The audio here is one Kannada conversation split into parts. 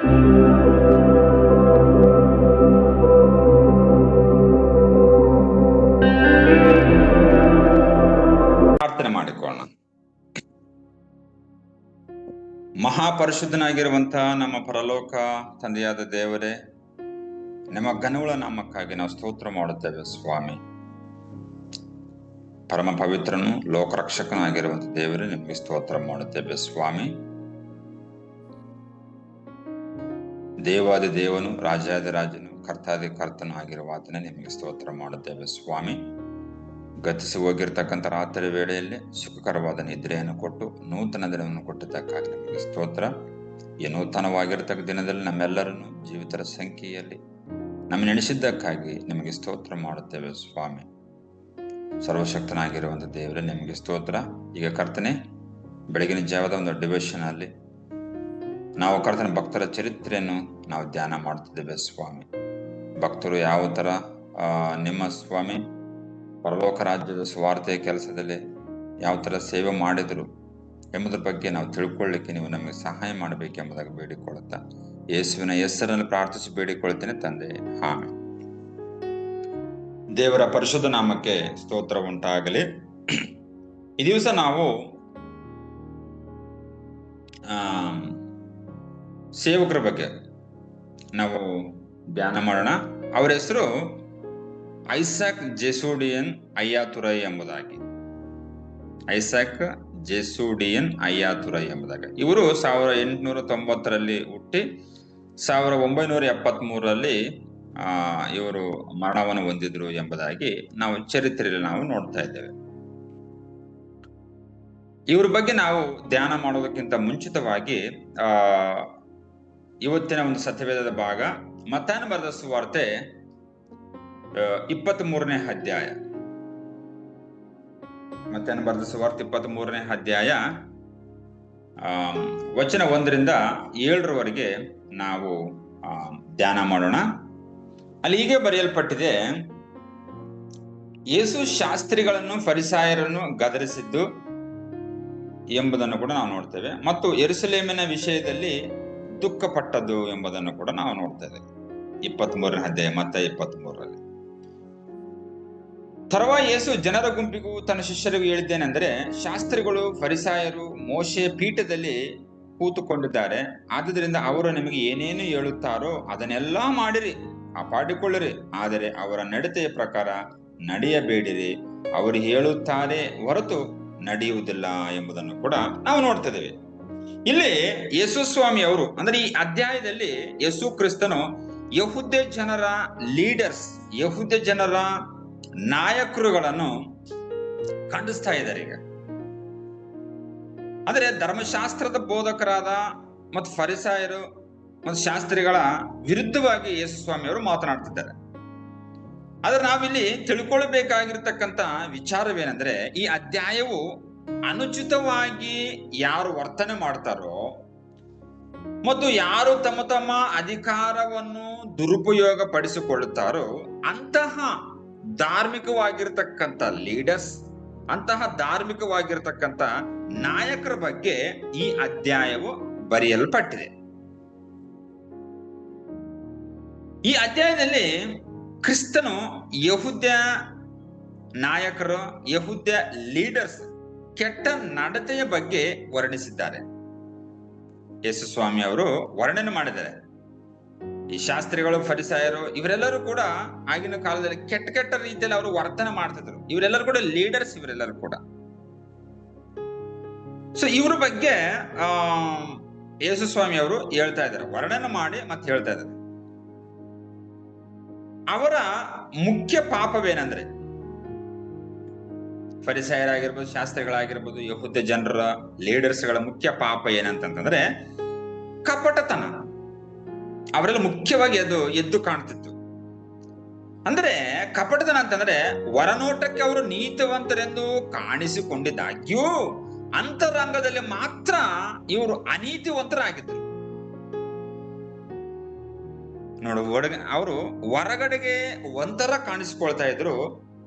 ಪ್ರಾರ್ಥನೆ ಮಾಡಿಕೊಳ್ಳೋಣ. ಮಹಾಪರಿಶುದ್ಧನಾಗಿರುವಂತಹ ನಮ್ಮ ಪರಲೋಕ ತಂದೆಯಾದ ದೇವರೇ, ನಿಮ್ಮ ಘನವುಳ್ಳ ನಾಮಕ್ಕಾಗಿ ನಾವು ಸ್ತೋತ್ರ ಮಾಡುತ್ತೇವೆ ಸ್ವಾಮಿ. ಪರಮ ಪವಿತ್ರನು ಲೋಕರಕ್ಷಕನಾಗಿರುವಂತ ದೇವರೇ, ನಿಮಗೆ ಸ್ತೋತ್ರ ಮಾಡುತ್ತೇವೆ ಸ್ವಾಮಿ. ದೇವಾದಿ ದೇವನು, ರಾಜಾದಿ ರಾಜನು, ಕರ್ತಾದಿ ಕರ್ತನು ಆಗಿರುವ ಆತನೇ ನಿಮಗೆ ಸ್ತೋತ್ರ ಮಾಡುತ್ತೇವೆ ಸ್ವಾಮಿ. ಗತಿಸಿ ಹೋಗಿರ್ತಕ್ಕಂಥ ರಾತ್ರಿ ವೇಳೆಯಲ್ಲಿ ಸುಖಕರವಾದ ನಿದ್ರೆಯನ್ನು ಕೊಟ್ಟು ನೂತನ ದಿನವನ್ನು ಕೊಟ್ಟಿದ್ದಕ್ಕಾಗಿ ನಿಮಗೆ ಸ್ತೋತ್ರ. ಈ ನೂತನವಾಗಿರ್ತಕ್ಕ ದಿನದಲ್ಲಿ ನಮ್ಮೆಲ್ಲರನ್ನು ಜೀವಿತರ ಸಂಖ್ಯೆಯಲ್ಲಿ ನಮ್ಮ ನೆನೆಸಿದ್ದಕ್ಕಾಗಿ ನಿಮಗೆ ಸ್ತೋತ್ರ ಮಾಡುತ್ತೇವೆ ಸ್ವಾಮಿ. ಸರ್ವಶಕ್ತನಾಗಿರುವಂಥ ದೇವರೇ, ನಿಮಗೆ ಸ್ತೋತ್ರ. ಈಗ ಕರ್ತನೆ, ಬೆಳಗಿನ ಜಾವದ ಒಂದು ಡಿವಿಷನ್ ಅಲ್ಲಿ ನಾವು ಕರ್ತನ ಭಕ್ತರ ಚರಿತ್ರೆಯನ್ನು ನಾವು ಧ್ಯಾನ ಮಾಡುತ್ತಿದ್ದೇವೆ ಸ್ವಾಮಿ. ಭಕ್ತರು ಯಾವ ತರ ನಿಮ್ಮ ಸ್ವಾಮಿ ಪರಲೋಕ ರಾಜ್ಯದ ಸ್ವಾರ್ಥೆಯ ಕೆಲಸದಲ್ಲಿ ಯಾವ ತರ ಸೇವೆ ಮಾಡಿದ್ರು ಎಂಬುದರ ಬಗ್ಗೆ ನಾವು ತಿಳ್ಕೊಳ್ಳಿಕ್ಕೆ ನೀವು ನಮಗೆ ಸಹಾಯ ಮಾಡಬೇಕೆಂಬುದಾಗಿ ಬೇಡಿಕೊಳ್ಳುತ್ತಾ ಯೇಸುವಿನ ಹೆಸರಲ್ಲಿ ಪ್ರಾರ್ಥಿಸಿ ಬೇಡಿಕೊಳ್ಳುತ್ತೇನೆ ತಂದೆ, ಆಮೆನ್. ದೇವರ ಪರಿಶುದ್ಧ ನಾಮಕ್ಕೆ ಸ್ತೋತ್ರ ಉಂಟಾಗಲಿ. ಈ ದಿವಸ ನಾವು ಸೇವಕರ ಬಗ್ಗೆ ನಾವು ಧ್ಯಾನ ಮಾಡೋಣ. ಅವರ ಹೆಸರು ಐಸಾಕ್ ಜೆಸುಡಿಯನ್ ಅಯ್ಯಾತುರೈ ಎಂಬುದಾಗಿ. ಐಸಾಕ್ ಜೆಸುಡಿಯನ್ ಅಯ್ಯಾತುರೈ ಎಂಬುದಾಗಿ ಇವರು 1890ರಲ್ಲಿ ಹುಟ್ಟಿ 1973ರಲ್ಲಿ ಇವರು ಮರಣವನ್ನು ಹೊಂದಿದ್ರು ಎಂಬುದಾಗಿ ನಾವು ಚರಿತ್ರೆಯಲ್ಲಿ ನಾವು ನೋಡ್ತಾ ಇದ್ದೇವೆ. ಇವ್ರ ಬಗ್ಗೆ ನಾವು ಧ್ಯಾನ ಮಾಡೋದಕ್ಕಿಂತ ಮುಂಚಿತವಾಗಿ ಇವತ್ತಿನ ಒಂದು ಸತ್ಯವೇದದ ಭಾಗ ಮತ್ತಾಯನ ಬರೆದ ಸುವಾರ್ತೆ 23ನೇ ಅಧ್ಯಾಯ. ಮತ್ತಾಯನ ಬರೆದ ಸುವಾರ್ತೆ 23ನೇ ಅಧ್ಯಾಯ ವಚನ 1ರಿಂದ 7ರವರೆಗೆ ನಾವು ಧ್ಯಾನ ಮಾಡೋಣ. ಅಲ್ಲಿ ಹೀಗೆ ಬರೆಯಲ್ಪಟ್ಟಿದೆ: ಯೇಸು ಶಾಸ್ತ್ರಿಗಳನ್ನು ಫರಿಸಾಯರನ್ನು ಗದರಿಸಿದ್ದು ಎಂಬುದನ್ನು ಕೂಡ ನಾವು ನೋಡ್ತೇವೆ, ಮತ್ತು ಯೆರೂಸಲೇಮಿನ ವಿಷಯದಲ್ಲಿ ದುಃಖಪಟ್ಟದ್ದು ಎಂಬುದನ್ನು ಕೂಡ ನಾವು ನೋಡ್ತಾ ಇದ್ದೇವೆ. 23ನೇ ಅಧ್ಯಾಯ ಮತ್ತಾಯ 23ರಲ್ಲಿ. ತರುವಾಯ ಯೇಸು ಜನರ ಗುಂಪಿಗೂ ತನ್ನ ಶಿಷ್ಯರಿಗೂ ಹೇಳಿದ್ದೇನೆಂದರೆ, ಶಾಸ್ತ್ರಿಗಳು ಫರಿಸಾಯರು ಮೋಶೆ ಪೀಠದಲ್ಲಿ ಕೂತುಕೊಂಡಿದ್ದಾರೆ. ಆದುದರಿಂದ ಅವರು ನಿಮಗೆ ಏನೇನು ಹೇಳುತ್ತಾರೋ ಅದನ್ನೆಲ್ಲಾ ಮಾಡಿರಿ, ಕಾಪಾಡಿಕೊಳ್ಳಿರಿ. ಆದರೆ ಅವರ ನಡತೆಯ ಪ್ರಕಾರ ನಡೆಯಬೇಡಿರಿ. ಅವರು ಹೇಳುತ್ತಾರೆ ಹೊರತು ನಡೆಯುವುದಿಲ್ಲ ಎಂಬುದನ್ನು ಕೂಡ ನಾವು ನೋಡ್ತಿದ್ದೇವೆ. ಇಲ್ಲಿ ಯೇಸು ಸ್ವಾಮಿ ಅವರು, ಅಂದ್ರೆ ಈ ಅಧ್ಯಾಯದಲ್ಲಿ ಯೇಸು ಕ್ರಿಸ್ತನು ಯಹೂದ್ಯ ಜನರ ಲೀಡರ್ಸ್, ಯಹೂದ್ಯ ಜನರ ನಾಯಕರುಗಳನ್ನು ಖಂಡಿಸ್ತಾ ಇದ್ದಾರೆ. ಈಗ ಅಂದ್ರೆ ಧರ್ಮಶಾಸ್ತ್ರದ ಬೋಧಕರಾದ ಮತ್ತು ಫರಿಸಾಯರು ಮತ್ತು ಶಾಸ್ತ್ರಿಗಳ ವಿರುದ್ಧವಾಗಿ ಯೇಸು ಸ್ವಾಮಿ ಅವರು ಮಾತನಾಡ್ತಿದ್ದಾರೆ. ಆದ್ರೆ ನಾವಿಲ್ಲಿ ತಿಳ್ಕೊಳ್ಬೇಕಾಗಿರ್ತಕ್ಕಂಥ ವಿಚಾರವೇನೆಂದ್ರೆ, ಈ ಅಧ್ಯಾಯವು ಅನುಚಿತವಾಗಿ ಯಾರು ವರ್ತನೆ ಮಾಡ್ತಾರೋ ಮತ್ತು ಯಾರು ತಮ್ಮ ತಮ್ಮ ಅಧಿಕಾರವನ್ನು ದುರುಪಯೋಗ ಪಡಿಸಿಕೊಳ್ಳುತ್ತಾರೋ ಅಂತಹ ಧಾರ್ಮಿಕವಾಗಿರ್ತಕ್ಕಂಥ ಲೀಡರ್ಸ್, ಅಂತಹ ಧಾರ್ಮಿಕವಾಗಿರ್ತಕ್ಕಂಥ ನಾಯಕರ ಬಗ್ಗೆ ಈ ಅಧ್ಯಾಯವು ಬರೆಯಲ್ಪಟ್ಟಿದೆ. ಈ ಅಧ್ಯಾಯದಲ್ಲಿ ಕ್ರಿಸ್ತನು ಯಹೂದ್ಯ ನಾಯಕರು, ಯಹೂದ್ಯ ಲೀಡರ್ಸ್ ಕೆಟ್ಟ ನಡತೆಯ ಬಗ್ಗೆ ವರ್ಣಿಸಿದ್ದಾರೆ. ಯೇಸು ಸ್ವಾಮಿ ಅವರು ವರ್ಣನೆ ಮಾಡಿದ್ದಾರೆ. ಈ ಶಾಸ್ತ್ರಿಗಳು ಫರಿಸಾಯರು ಇವರೆಲ್ಲರೂ ಕೂಡ ಆಗಿನ ಕಾಲದಲ್ಲಿ ಕೆಟ್ಟ ಕೆಟ್ಟ ರೀತಿಯಲ್ಲಿ ಅವರು ವರ್ತನೆ ಮಾಡ್ತಿದ್ರು. ಇವರೆಲ್ಲರೂ ಕೂಡ ಲೀಡರ್ಸ್, ಇವರೆಲ್ಲರೂ ಕೂಡ. ಸೊ ಇವ್ರ ಬಗ್ಗೆ ಯೇಸು ಸ್ವಾಮಿ ಅವರು ಹೇಳ್ತಾ ಇದ್ದಾರೆ, ವರ್ಣನೆ ಮಾಡಿ ಮತ್ತೆ ಹೇಳ್ತಾ ಇದ್ದಾರೆ. ಅವರ ಮುಖ್ಯ ಪಾಪವೇನೆಂದ್ರೆ, ಫರಿಸಾಯರಾಗಿರ್ಬೋದು, ಶಾಸ್ತ್ರಿಗಳಾಗಿರ್ಬೋದು, ಯಹೂದ್ಯ ಜನರ ಲೀಡರ್ಸ್ಗಳ ಮುಖ್ಯ ಪಾಪ ಏನಂತಂದ್ರೆ ಕಪಟತನ. ಅವರೆಲ್ಲ ಮುಖ್ಯವಾಗಿ ಅದು ಎದ್ದು ಕಾಣ್ತಿತ್ತು. ಅಂದ್ರೆ ಕಪಟತನ ಅಂತಂದ್ರೆ ಹೊರನೋಟಕ್ಕೆ ಅವರು ನೀತಿವಂತರೆಂದು ಕಾಣಿಸಿಕೊಂಡಿದ್ದಾಗ್ಯೂ ಅಂತರಂಗದಲ್ಲಿ ಮಾತ್ರ ಇವರು ಅನೀತಿವಂತರಾಗಿದ್ರು. ನೋಡು, ಅವರು ಹೊರಗಡೆಗೆ ಒಂಥರ ಕಾಣಿಸ್ಕೊಳ್ತಾ ಇದ್ರು,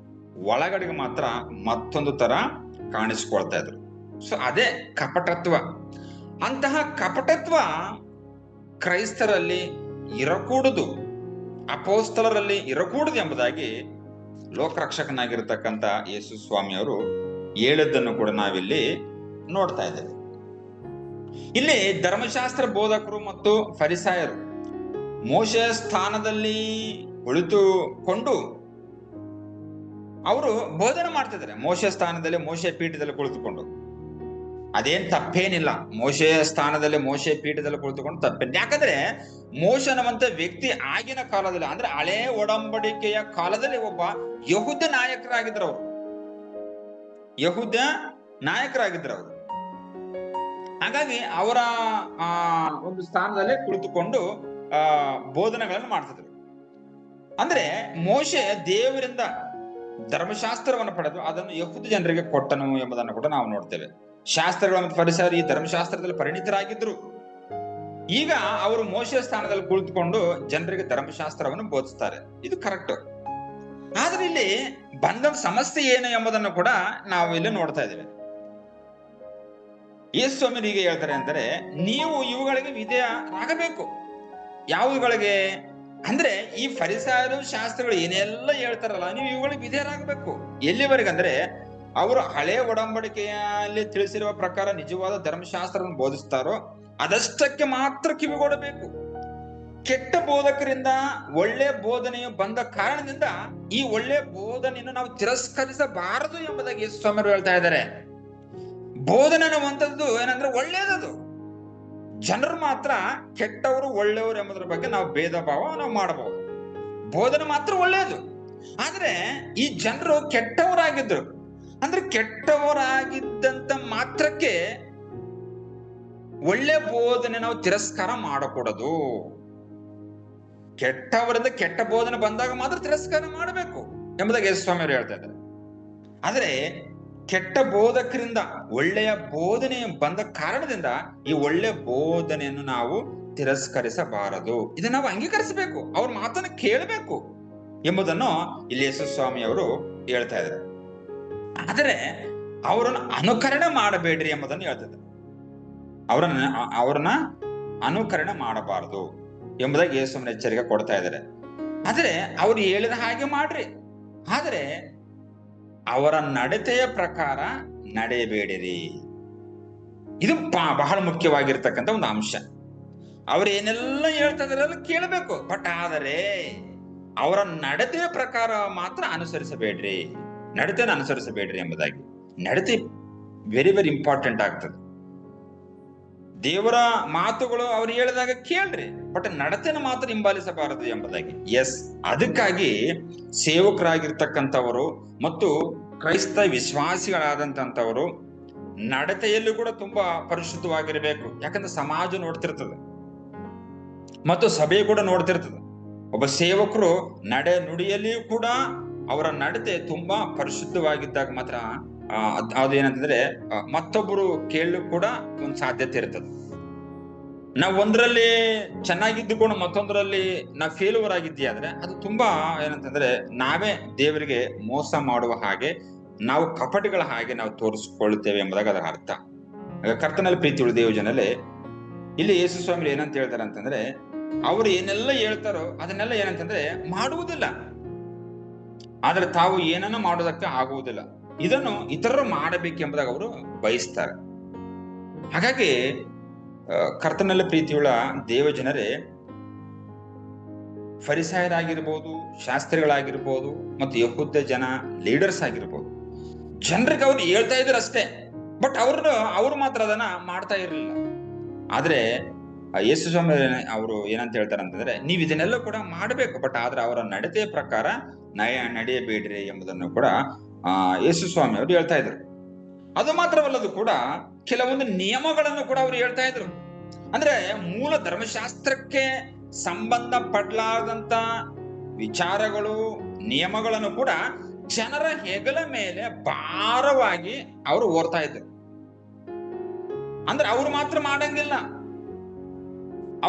ಒಳಗಡೆಗೆ ಮಾತ್ರ ಮತ್ತೊಂದು ತರ ಕಾಣಿಸ್ಕೊಳ್ತಾ ಇದ್ರು. ಸೊ ಅದೇ ಕಪಟತ್ವ. ಅಂತಹ ಕಪಟತ್ವ ಕ್ರೈಸ್ತರಲ್ಲಿ ಇರಕೂಡುದು, ಅಪೋಸ್ತಲರಲ್ಲಿ ಇರಕೂಡುದು ಎಂಬುದಾಗಿ ಲೋಕರಕ್ಷಕನಾಗಿರ್ತಕ್ಕಂಥ ಯೇಸು ಸ್ವಾಮಿಯವರು ಹೇಳಿದ್ದನ್ನು ಕೂಡ ನಾವಿಲ್ಲಿ ನೋಡ್ತಾ ಇದ್ದೇವೆ. ಇಲ್ಲಿ ಧರ್ಮಶಾಸ್ತ್ರ ಬೋಧಕರು ಮತ್ತು ಫರಿಸಾಯರು ಮೋಶೆಯ ಸ್ಥಾನದಲ್ಲಿ ಕುಳಿತುಕೊಂಡು ಅವರು ಬೋಧನೆ ಮಾಡ್ತಿದ್ದಾರೆ. ಮೋಶೆಯ ಸ್ಥಾನದಲ್ಲಿ, ಮೋಶೆಯ ಪೀಠದಲ್ಲಿ ಕುಳಿತುಕೊಂಡು ಅದೇನ್ ತಪ್ಪೇನಿಲ್ಲ. ಮೋಶೆಯ ಸ್ಥಾನದಲ್ಲಿ, ಮೋಶೆಯ ಪೀಠದಲ್ಲಿ ಕುಳಿತುಕೊಂಡು ತಪ್ಪೇನಿಲ್ಲ. ಯಾಕಂದ್ರೆ ಮೋಶೆ ಅನ್ನುವಂತ ವ್ಯಕ್ತಿ ಆಗಿನ ಕಾಲದಲ್ಲಿ, ಅಂದ್ರೆ ಹಳೆ ಒಡಂಬಡಿಕೆಯ ಕಾಲದಲ್ಲಿ ಒಬ್ಬ ಯಹೂದ ನಾಯಕರಾಗಿದ್ರು. ಅವರು ಯಹೂದ ನಾಯಕರಾಗಿದ್ರು ಅವರು. ಹಾಗಾಗಿ ಅವರ ಒಂದು ಸ್ಥಾನದಲ್ಲೇ ಕುಳಿತುಕೊಂಡು ಬೋಧನೆಗಳನ್ನು ಮಾಡ್ತಿದ್ರು. ಅಂದ್ರೆ ಮೋಶೆ ದೇವರಿಂದ ಧರ್ಮಶಾಸ್ತ್ರವನ್ನು ಪಡೆದು ಅದನ್ನು ಯಹೂದ ಜನರಿಗೆ ಕೊಟ್ಟನು ಎಂಬುದನ್ನು ಕೂಡ ನಾವು ನೋಡ್ತೇವೆ. ಶಾಸ್ತ್ರಗಳ ಮತ್ತು ಫರಿಸಾಯರು ಈ ಧರ್ಮಶಾಸ್ತ್ರದಲ್ಲಿ ಪರಿಣಿತರಾಗಿದ್ರು. ಈಗ ಅವರು ಮೋಶೆಯ ಸ್ಥಾನದಲ್ಲಿ ಕುಳಿತುಕೊಂಡು ಜನರಿಗೆ ಧರ್ಮಶಾಸ್ತ್ರವನ್ನು ಬೋಧಿಸ್ತಾರೆ. ಇದು ಕರೆಕ್ಟ್. ಆದ್ರೆ ಇಲ್ಲಿ ಬಂದ ಸಮಸ್ಯೆ ಏನು ಎಂಬುದನ್ನು ಕೂಡ ನಾವು ಇಲ್ಲಿ ನೋಡ್ತಾ ಇದ್ದೇವೆ. ಯೇಸು ಸ್ವಾಮಿ ಹೀಗೆ ಹೇಳ್ತಾರೆ ಅಂದರೆ, ನೀವು ಇವುಗಳಿಗೆ ವಿಧೇಯರಾಗಬೇಕು. ಯಾವುಗಳಿಗೆ ಅಂದ್ರೆ ಈ ಫರಿಸಾಯರು ಶಾಸ್ತ್ರಗಳು ಏನೆಲ್ಲ ಹೇಳ್ತಾರಲ್ಲ, ನೀವು ಇವುಗಳಿಗೆ ವಿಧೇಯರಾಗಬೇಕು. ಎಲ್ಲಿವರೆಗೆ ಅಂದ್ರೆ ಅವರು ಹಳೆ ಒಡಂಬಡಿಕೆಯಲ್ಲಿ ತಿಳಿಸಿರುವ ಪ್ರಕಾರ ನಿಜವಾದ ಧರ್ಮಶಾಸ್ತ್ರವನ್ನು ಬೋಧಿಸ್ತಾರೋ ಅದಷ್ಟಕ್ಕೆ ಮಾತ್ರ ಕಿವಿಗೊಡಬೇಕು. ಕೆಟ್ಟ ಬೋಧಕರಿಂದ ಒಳ್ಳೆ ಬೋಧನೆಯು ಬಂದ ಕಾರಣದಿಂದ ಈ ಒಳ್ಳೆ ಬೋಧನೆಯನ್ನು ನಾವು ತಿರಸ್ಕರಿಸಬಾರದು ಎಂಬುದಾಗಿ ಯೇಸು ಸ್ವಾಮಿಯವರು ಹೇಳ್ತಾ ಇದ್ದಾರೆ. ಬೋಧನೆ ಅನ್ನುವಂಥದ್ದು ಏನಂದ್ರೆ ಒಳ್ಳೇದದು. ಜನರು ಮಾತ್ರ ಕೆಟ್ಟವರು ಒಳ್ಳೆಯವರು ಎಂಬುದರ ಬಗ್ಗೆ ನಾವು ಭೇದ ಭಾವ ನಾವು ಮಾಡಬಹುದು. ಬೋಧನೆ ಮಾತ್ರ ಒಳ್ಳೆಯದು. ಆದ್ರೆ ಈ ಜನರು ಕೆಟ್ಟವರಾಗಿದ್ರು. ಅಂದ್ರೆ ಕೆಟ್ಟವರಾಗಿದ್ದಂತ ಮಾತ್ರಕ್ಕೆ ಒಳ್ಳೆ ಬೋಧನೆ ನಾವು ತಿರಸ್ಕಾರ ಮಾಡಕೂಡದು. ಕೆಟ್ಟವರಿಂದ ಕೆಟ್ಟ ಬೋಧನೆ ಬಂದಾಗ ಮಾತ್ರ ತಿರಸ್ಕಾರ ಮಾಡಬೇಕು ಎಂಬುದಾಗಿ ಯೇಸು ಸ್ವಾಮಿಯವರು ಹೇಳ್ತಾ ಇದ್ದಾರೆ. ಆದ್ರೆ ಕೆಟ್ಟ ಬೋಧಕರಿಂದ ಒಳ್ಳೆಯ ಬೋಧನೆ ಬಂದ ಕಾರಣದಿಂದ ಈ ಒಳ್ಳೆ ಬೋಧನೆಯನ್ನು ನಾವು ತಿರಸ್ಕರಿಸಬಾರದು. ಇದನ್ನ ನಾವು ಅಂಗೀಕರಿಸಬೇಕು, ಅವ್ರ ಮಾತನ್ನು ಕೇಳಬೇಕು ಎಂಬುದನ್ನು ಇಲ್ಲಿ ಯೇಸು ಸ್ವಾಮಿಯವರು ಹೇಳ್ತಾ ಇದ್ದಾರೆ. ಆದರೆ ಅವರನ್ನು ಅನುಕರಣೆ ಮಾಡಬೇಡ್ರಿ ಎಂಬುದನ್ನು ಹೇಳ್ತಿದ್ದಾರೆ. ಅವರನ್ನ ಅನುಕರಣೆ ಮಾಡಬಾರದು ಎಂಬುದಾಗಿ ಯೇಸುವಿನ ಎಚ್ಚರಿಕೆ ಕೊಡ್ತಾ ಇದ್ದಾರೆ. ಆದ್ರೆ ಅವ್ರು ಹೇಳಿದ ಹಾಗೆ ಮಾಡ್ರಿ, ಆದ್ರೆ ಅವರ ನಡತೆಯ ಪ್ರಕಾರ ನಡೆಯಬೇಡಿರಿ. ಇದು ಬಹಳ ಮುಖ್ಯವಾಗಿರ್ತಕ್ಕಂಥ ಒಂದು ಅಂಶ. ಅವ್ರು ಏನೆಲ್ಲ ಹೇಳ್ತಾ ಇದಾರೆ ಕೇಳಬೇಕು, ಬಟ್ ಆದರೆ ಅವರ ನಡತೆಯ ಪ್ರಕಾರ ಮಾತ್ರ ಅನುಸರಿಸಬೇಡ್ರಿ, ನಡತೆಯನ್ನು ಅನುಸರಿಸಬೇಡ್ರಿ ಎಂಬುದಾಗಿ. ನಡತೆ ವೆರಿ ವೆರಿ ಇಂಪಾರ್ಟೆಂಟ್ ಆಗ್ತದೆ. ದೇವರ ಮಾತುಗಳು ಅವ್ರು ಹೇಳಿದಾಗ ಕೇಳ್ರಿ, ಬಟ್ ನಡತೆನ ಮಾತ್ರ ಹಿಂಬಾಲಿಸಬಾರದು ಎಂಬುದಾಗಿ. ಎಸ್, ಅದಕ್ಕಾಗಿ ಸೇವಕರಾಗಿರ್ತಕ್ಕಂಥವರು ಮತ್ತು ಕ್ರೈಸ್ತ ವಿಶ್ವಾಸಿಗಳಾದಂತವರು ನಡತೆಯಲ್ಲೂ ಕೂಡ ತುಂಬಾ ಪರಿಶುದ್ಧವಾಗಿರಬೇಕು. ಯಾಕಂದ್ರೆ ಸಮಾಜ ನೋಡ್ತಿರ್ತದೆ ಮತ್ತು ಸಭೆ ಕೂಡ ನೋಡ್ತಿರ್ತದೆ. ಒಬ್ಬ ಸೇವಕರು ನಡೆ ನುಡಿಯಲ್ಲಿಯೂ ಕೂಡ ಅವರ ನಡತೆ ತುಂಬಾ ಪರಿಶುದ್ಧವಾಗಿದ್ದಾಗ ಮಾತ್ರ ಅದೇನಂತಂದ್ರೆ ಮತ್ತೊಬ್ಬರು ಕೇಳಲು ಕೂಡ ಒಂದು ಸಾಧ್ಯತೆ ಇರ್ತದೆ. ನಾವು ಒಂದರಲ್ಲಿ ಚೆನ್ನಾಗಿದ್ದುಕೊಂಡು ಮತ್ತೊಂದರಲ್ಲಿ ನಾವು ಫೇಲ್ಯೂರ್ ಆಗಿದ್ದೀಯ ಅಂದ್ರೆ ಅದು ತುಂಬಾ ಏನಂತಂದ್ರೆ ನಾವೇ ದೇವರಿಗೆ ಮೋಸ ಮಾಡುವ ಹಾಗೆ, ನಾವು ಕಪಟಿಗಳ ಹಾಗೆ ನಾವು ತೋರಿಸಿಕೊಳ್ಳುತ್ತೇವೆ ಎಂಬುದಾಗಿ ಅದರ ಅರ್ಥ. ಕರ್ತನಲ್ಲಿ ಪ್ರೀತಿ ಉಳಿದ ದೇವಜನಲ್ಲೇ ಇಲ್ಲಿ ಯೇಸು ಸ್ವಾಮಿ ಏನಂತ ಹೇಳ್ತಾರೆ ಅಂತಂದ್ರೆ, ಅವರು ಏನೆಲ್ಲ ಹೇಳ್ತಾರೋ ಅದನ್ನೆಲ್ಲ ಏನಂತಂದ್ರೆ ಮಾಡುವುದಿಲ್ಲ, ಆದ್ರೆ ತಾವು ಏನನ್ನ ಮಾಡೋದಕ್ಕೆ ಆಗುವುದಿಲ್ಲ. ಇದನ್ನು ಇತರರು ಮಾಡಬೇಕೆಂಬುದಾಗಿ ಅವರು ಬಯಸ್ತಾರೆ. ಹಾಗಾಗಿ ಕರ್ತನಲ್ಲಿ ಪ್ರೀತಿಯುಳ್ಳ ದೇವಜನರೇ, ಫರಿಸಾಯರಾಗಿರ್ಬೋದು, ಶಾಸ್ತ್ರಿಗಳಾಗಿರ್ಬೋದು ಮತ್ತು ಯಹೂದ ಜನ ಲೀಡರ್ಸ್ ಆಗಿರ್ಬೋದು, ಜನರಿಗೆ ಅವ್ರು ಹೇಳ್ತಾ ಇದ್ರು ಅಷ್ಟೇ, ಬಟ್ ಅವರು ಮಾತ್ರ ಅದನ್ನ ಮಾಡ್ತಾ ಇರಲಿಲ್ಲ. ಆದ್ರೆ ಯೇಸು ಸ್ವಾಮಿ ಅವರು ಏನಂತ ಹೇಳ್ತಾರೆ ಅಂತಂದ್ರೆ, ನೀವು ಇದನ್ನೆಲ್ಲ ಕೂಡ ಮಾಡಬೇಕು, ಬಟ್ ಆದ್ರೆ ಅವರ ನಡತೆಯ ಪ್ರಕಾರ ನಡೆಯಬೇಡ್ರಿ ಎಂಬುದನ್ನು ಕೂಡ ಯೇಸು ಸ್ವಾಮಿ ಅವರು ಹೇಳ್ತಾ ಇದ್ರು. ಅದು ಮಾತ್ರವಲ್ಲದು ಕೂಡ ಕೆಲವೊಂದು ನಿಯಮಗಳನ್ನು ಕೂಡ ಅವರು ಹೇಳ್ತಾ ಇದ್ರು. ಅಂದ್ರೆ ಮೂಲ ಧರ್ಮಶಾಸ್ತ್ರಕ್ಕೆ ಸಂಬಂಧ ಪಡಲಾದಂತ ವಿಚಾರಗಳು, ನಿಯಮಗಳನ್ನು ಕೂಡ ಜನರ ಹೆಗಲ ಮೇಲೆ ಭಾರವಾಗಿ ಅವರು ಓರ್ತಾ ಇದ್ರು. ಅಂದ್ರೆ ಅವ್ರು ಮಾತ್ರ ಮಾಡಂಗಿಲ್ಲ,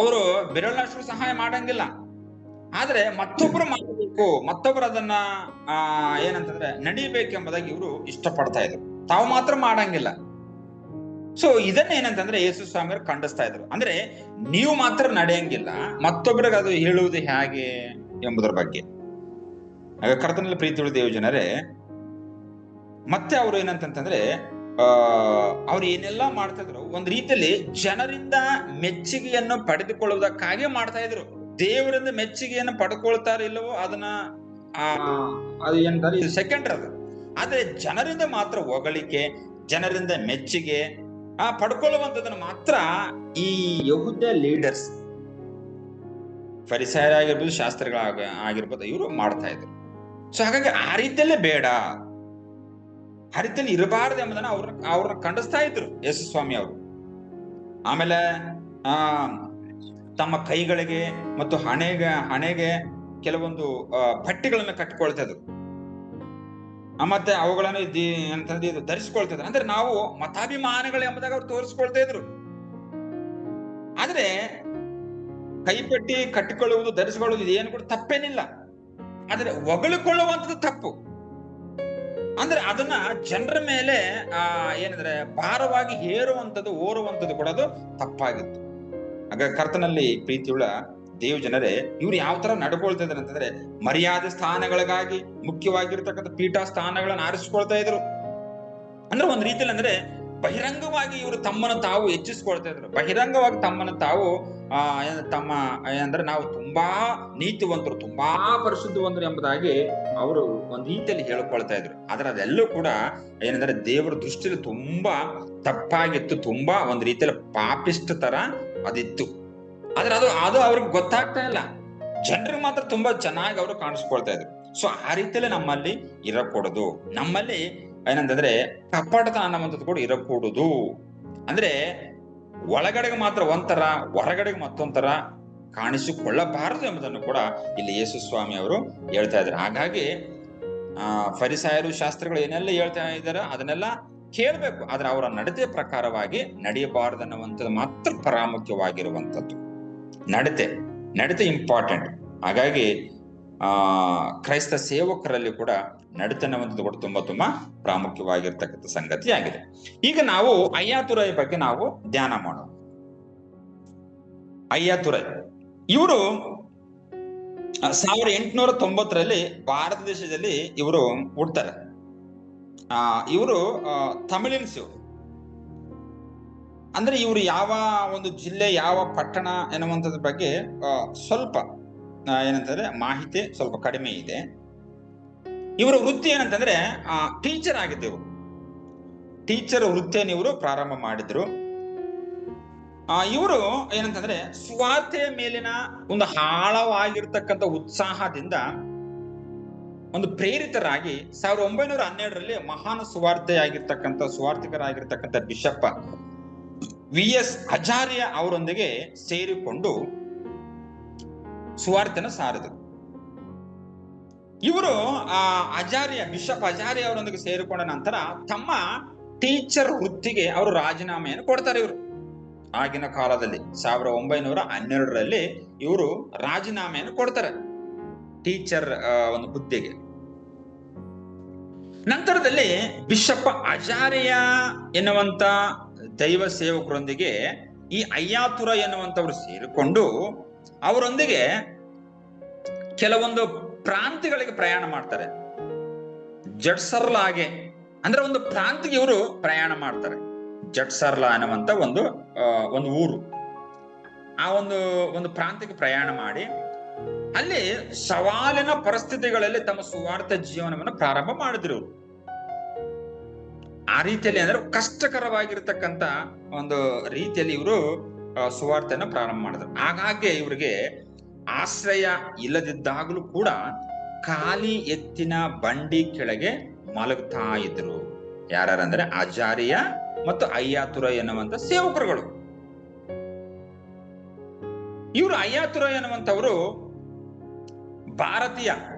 ಅವರು ಬೆರಳಷ್ಟು ಸಹಾಯ ಮಾಡಂಗಿಲ್ಲ, ಆದ್ರೆ ಮತ್ತೊಬ್ರು ಮಾಡಬೇಕು, ಮತ್ತೊಬ್ರು ಅದನ್ನ ಏನಂತಂದ್ರೆ ನಡಿಬೇಕೆಂಬುದಾಗಿ ಇವರು ಇಷ್ಟಪಡ್ತಾ ಇದ್ರು. ತಾವು ಮಾತ್ರ ಮಾಡಂಗಿಲ್ಲ. ಸೊ ಇದನ್ನೇನಂತಂದ್ರೆ ಯೇಸು ಸ್ವಾಮಿಯವರು ಖಂಡಿಸ್ತಾ ಇದ್ರು. ಅಂದ್ರೆ ನೀವು ಮಾತ್ರ ನಡೆಯಂಗಿಲ್ಲ, ಮತ್ತೊಬ್ಬರಿಗೆ ಅದು ಹೇಳುವುದು ಹೇಗೆ ಎಂಬುದರ ಬಗ್ಗೆ. ಕರ್ತನಲ್ಲಿ ಪ್ರೀತಿ ದೇವ ಜನರೇ, ಮತ್ತೆ ಅವರು ಏನಂತಂದ್ರೆ ಅವ್ರು ಏನೆಲ್ಲ ಮಾಡ್ತಾ ಇದ್ರು, ಒಂದ್ ರೀತಿಯಲ್ಲಿ ಜನರಿಂದ ಮೆಚ್ಚುಗೆಯನ್ನು ಪಡೆದುಕೊಳ್ಳುವುದಕ್ಕಾಗಿ ಮಾಡ್ತಾ ಇದ್ರು. ದೇವರಿಂದ ಮೆಚ್ಚುಗೆಯನ್ನು ಪಡ್ಕೊಳ್ತಾರ ಇಲ್ಲವೋ ಅದನ್ನ ಅದು ಏನಂತಾರೆ, ಇದು ಸೆಕೆಂಡ್ರಿ ಅದು. ಆದ್ರೆ ಜನರಿಂದ ಮಾತ್ರ ಹೊಗಳಿಕೆ, ಜನರಿಂದ ಮೆಚ್ಚುಗೆ ಪಡ್ಕೊಳ್ಳುವಂಥದನ್ನ ಮಾತ್ರ ಈ ಯಹೂದ ಲೀಡರ್ಸ್, ಫರಿಸಾಯರಾಗಿರ್ಬೋದು, ಶಾಸ್ತ್ರಿಗಳಾಗಿರ್ಬೋದು, ಇವರು ಮಾಡ್ತಾ ಇದ್ರು. ಸೊ ಹಾಗಾಗಿ ಆ ರೀತಿಯಲ್ಲೇ ಬೇಡ, ಆ ರೀತಿಯಲ್ಲಿ ಇರಬಾರದು ಎಂಬುದನ್ನ ಅವ್ರನ್ನ ಖಂಡಿಸ್ತಾ ಇದ್ರು ಯೇಸು ಸ್ವಾಮಿ ಅವರು. ಆಮೇಲೆ ತಮ್ಮ ಕೈಗಳಿಗೆ ಮತ್ತು ಹಣೆಗೆ ಕೆಲವೊಂದು ಬಟ್ಟೆಗಳನ್ನ ಕಟ್ಟಿಕೊಳ್ತಾ ಇದ್ರು, ಮತ್ತೆ ಅವುಗಳನ್ನು ಅಂತಂದ್ರೆ ಧರಿಸ್ಕೊಳ್ತಾ ಇದ್ರು. ಅಂದ್ರೆ ನಾವು ಮತಾಭಿಮಾನಿಗಳು ಎಂಬುದಾಗ ಅವ್ರು ತೋರಿಸ್ಕೊಳ್ತಾ ಇದ್ರು. ಆದ್ರೆ ಕೈಪಟ್ಟಿ ಕಟ್ಟಿಕೊಳ್ಳುವುದು, ಧರಿಸಿಕೊಳ್ಳುವುದು ಇದೇನು ಕೂಡ ತಪ್ಪೇನಿಲ್ಲ. ಆದ್ರೆ ಹೊಗಳಿಕೊಳ್ಳುವಂಥದ್ದು ತಪ್ಪು. ಅಂದ್ರೆ ಅದನ್ನ ಜನರ ಮೇಲೆ ಏನಂದ್ರೆ ಭಾರವಾಗಿ ಓರುವಂಥದ್ದು ಕೂಡ ಅದು ತಪ್ಪಾಗಿತ್ತು. ಆಗ ಕರ್ತನಲ್ಲಿ ಪ್ರೀತಿಯುಳ್ಳ ದೇವ ಜನರೇ, ಇವ್ರು ಯಾವ ತರ ನಡ್ಕೊಳ್ತಾ ಇದ್ರು ಅಂತಂದ್ರೆ, ಮರ್ಯಾದೆ ಸ್ಥಾನಗಳಿಗಾಗಿ ಮುಖ್ಯವಾಗಿರ್ತಕ್ಕಂಥ ಪೀಠ ಸ್ಥಾನಗಳನ್ನ ಆರಿಸ್ಕೊಳ್ತಾ ಇದ್ರು. ಅಂದ್ರೆ ಒಂದ್ ರೀತಿಯಲ್ಲಿ ಅಂದ್ರೆ ಬಹಿರಂಗವಾಗಿ ಇವರು ತಮ್ಮನ್ನು ತಾವು ಹೆಚ್ಚಿಸ್ಕೊಳ್ತಾ ಇದ್ರು. ಬಹಿರಂಗವಾಗಿ ತಮ್ಮನ್ನು ತಾವು ಅಂದ್ರೆ ನಾವು ತುಂಬಾ ನೀತಿವಂತರು, ತುಂಬಾ ಪರಿಶುದ್ಧವಂತರು ಎಂಬುದಾಗಿ ಅವರು ಒಂದ್ ರೀತಿಯಲ್ಲಿ ಹೇಳ್ಕೊಳ್ತಾ ಇದ್ರು. ಆದ್ರೆ ಅದೆಲ್ಲೂ ಕೂಡ ಏನಂದ್ರೆ ದೇವರ ದೃಷ್ಟಿಯಲ್ಲಿ ತುಂಬಾ ತಪ್ಪಾಗಿತ್ತು, ತುಂಬಾ ಒಂದ್ ರೀತಿಯಲ್ಲಿ ಪಾಪಿಷ್ಟ ತರ ಅದಿತ್ತು. ಆದ್ರೆ ಅದು ಅವ್ರಿಗೆ ಗೊತ್ತಾಗ್ತಾ ಇಲ್ಲ. ಜನರಿಗೆ ಮಾತ್ರ ತುಂಬಾ ಚೆನ್ನಾಗಿ ಅವರು ಕಾಣಿಸ್ಕೊಳ್ತಾ ಇದ್ರು. ಸೊ ಆ ರೀತಿಯಲ್ಲಿ ನಮ್ಮಲ್ಲಿ ಇರಕೂಡದು. ನಮ್ಮಲ್ಲಿ ಏನಂತಂದ್ರೆ ಕಪಟತನ ಅನ್ನುವಂಥದ್ದು ಕೂಡ ಇರಕೂಡುದು. ಅಂದ್ರೆ ಒಳಗಡೆಗೆ ಮಾತ್ರ ಒಂಥರ, ಹೊರಗಡೆಗೆ ಮತ್ತೊಂಥರ ಕಾಣಿಸಿಕೊಳ್ಳಬಾರದು ಎಂಬುದನ್ನು ಕೂಡ ಇಲ್ಲಿ ಯೇಸು ಸ್ವಾಮಿ ಅವರು ಹೇಳ್ತಾ ಇದ್ದಾರೆ. ಹಾಗಾಗಿ ಫರಿಸಾಯರು, ಶಾಸ್ತ್ರಿಗಳು ಏನೆಲ್ಲ ಹೇಳ್ತಾ ಇದಾರೆ ಅದನ್ನೆಲ್ಲ ಕೇಳ್ಬೇಕು, ಆದ್ರೆ ಅವರ ನಡತೆ ಪ್ರಕಾರವಾಗಿ ನಡೆಯಬಾರದು ಅನ್ನುವಂಥದ್ದು ಮಾತ್ರ ಪ್ರಾಮುಖ್ಯವಾಗಿರುವಂಥದ್ದು. ನಡತೆ ಇಂಪಾರ್ಟೆಂಟ್. ಹಾಗಾಗಿ ಕ್ರೈಸ್ತ ಸೇವಕರಲ್ಲಿ ಕೂಡ ನಡತೆ ಅನ್ನುವಂಥದ್ದು ಕೂಡ ತುಂಬಾ ಪ್ರಾಮುಖ್ಯವಾಗಿರ್ತಕ್ಕಂಥ ಸಂಗತಿ ಆಗಿದೆ. ಈಗ ನಾವು ಅಯ್ಯಾತುರೈ ಬಗ್ಗೆ ನಾವು ಧ್ಯಾನ ಮಾಡೋಣ. ಅಯ್ಯಾತುರೈ ಇವರು 1890ರಲ್ಲಿ ಭಾರತ ದೇಶದಲ್ಲಿ ಇವರು ಹುಡ್ತಾರೆ. ಇವರು ತಮಿಳಿನ್ಸ್. ಅಂದ್ರೆ ಇವರು ಯಾವ ಒಂದು ಜಿಲ್ಲೆ, ಯಾವ ಪಟ್ಟಣ ಎನ್ನುವಂಥದ್ರ ಬಗ್ಗೆ ಸ್ವಲ್ಪ ಏನಂತಂದ್ರೆ ಮಾಹಿತಿ ಸ್ವಲ್ಪ ಕಡಿಮೆ ಇದೆ. ಇವರ ವೃತ್ತಿ ಏನಂತಂದ್ರೆ ಟೀಚರ್ ಆಗಿದ್ದರು. ಟೀಚರ್ ವೃತ್ತಿಯನ್ನು ಇವರು ಪ್ರಾರಂಭ ಮಾಡಿದ್ರು. ಇವರು ಏನಂತಂದ್ರೆ ಸುವಾರ್ತೆಯ ಮೇಲಿನ ಒಂದು ಆಳವಾಗಿರ್ತಕ್ಕಂಥ ಉತ್ಸಾಹದಿಂದ ಒಂದು ಪ್ರೇರಿತರಾಗಿ 1912ರಲ್ಲಿ ಮಹಾನ್ ಸುವಾರ್ತಿಕರಾಗಿರ್ತಕ್ಕಂಥ ಬಿಷಪ್ VS ಆಚಾರ್ಯ ಅವರೊಂದಿಗೆ ಸೇರಿಕೊಂಡು ಸುವಾರ್ತೆನ ಸಾರಿದರು. ಇವರು ಬಿಷಪ್ ಆಚಾರ್ಯ ಅವರೊಂದಿಗೆ ಸೇರಿಕೊಂಡ ನಂತರ ತಮ್ಮ ಟೀಚರ್ ವೃತ್ತಿಗೆ ಅವರು ರಾಜೀನಾಮೆಯನ್ನು ಕೊಡ್ತಾರೆ. ಇವರು ಆಗಿನ ಕಾಲದಲ್ಲಿ 1912ರಲ್ಲಿ ಇವರು ರಾಜೀನಾಮೆಯನ್ನು ಕೊಡ್ತಾರೆ ಟೀಚರ್ ಒಂದು ಹುದ್ದೆಗೆ. ನಂತರದಲ್ಲಿ ಬಿಷಪ್ ಆಚಾರ್ಯ ಎನ್ನುವಂತ ದೈವ ಸೇವಕರೊಂದಿಗೆ ಈ ಅಯ್ಯಾತುರ ಎನ್ನುವಂತವರು ಸೇರಿಕೊಂಡು ಅವರೊಂದಿಗೆ ಕೆಲವೊಂದು ಪ್ರಾಂತ್ಯಗಳಿಗೆ ಪ್ರಯಾಣ ಮಾಡ್ತಾರೆ. ಜಡ್ಸರ್ಲಾಗೆ ಅಂದ್ರೆ ಒಂದು ಪ್ರಾಂತ್ಯಕ್ಕೆ ಇವರು ಪ್ರಯಾಣ ಮಾಡ್ತಾರೆ. ಜಡ್ಸರ್ಲಾ ಅನ್ನುವಂತ ಒಂದು ಊರು, ಆ ಒಂದು ಪ್ರಾಂತ್ಯಕ್ಕೆ ಪ್ರಯಾಣ ಮಾಡಿ ಅಲ್ಲಿ ಸವಾಲಿನ ಪರಿಸ್ಥಿತಿಗಳಲ್ಲಿ ತಮ್ಮ ಸುವಾರ್ಥ ಜೀವನವನ್ನು ಪ್ರಾರಂಭ ಮಾಡಿದ್ರು. ಆ ರೀತಿಯಲ್ಲಿ ಅಂದ್ರೆ ಕಷ್ಟಕರವಾಗಿರ್ತಕ್ಕಂಥ ಒಂದು ರೀತಿಯಲ್ಲಿ ಇವರು ಸುವಾರ್ತೆಯನ್ನು ಪ್ರಾರಂಭ ಮಾಡಿದ್ರು. ಹಾಗಾಗಿ ಇವರಿಗೆ ಆಶ್ರಯ ಇಲ್ಲದಿದ್ದಾಗಲೂ ಕೂಡ ಖಾಲಿ ಎತ್ತಿನ ಬಂಡಿ ಕೆಳಗೆ ಮಲಗ್ತಾ ಇದ್ರು. ಯಾರಂದ್ರೆ ಆಚಾರ್ಯ ಮತ್ತು ಅಯ್ಯಾತುರ ಎನ್ನುವಂತ ಸೇವಕರುಗಳು. ಇವರು ಅಯ್ಯಾತುರ ಎನ್ನುವಂತವರು ಭಾರತೀಯ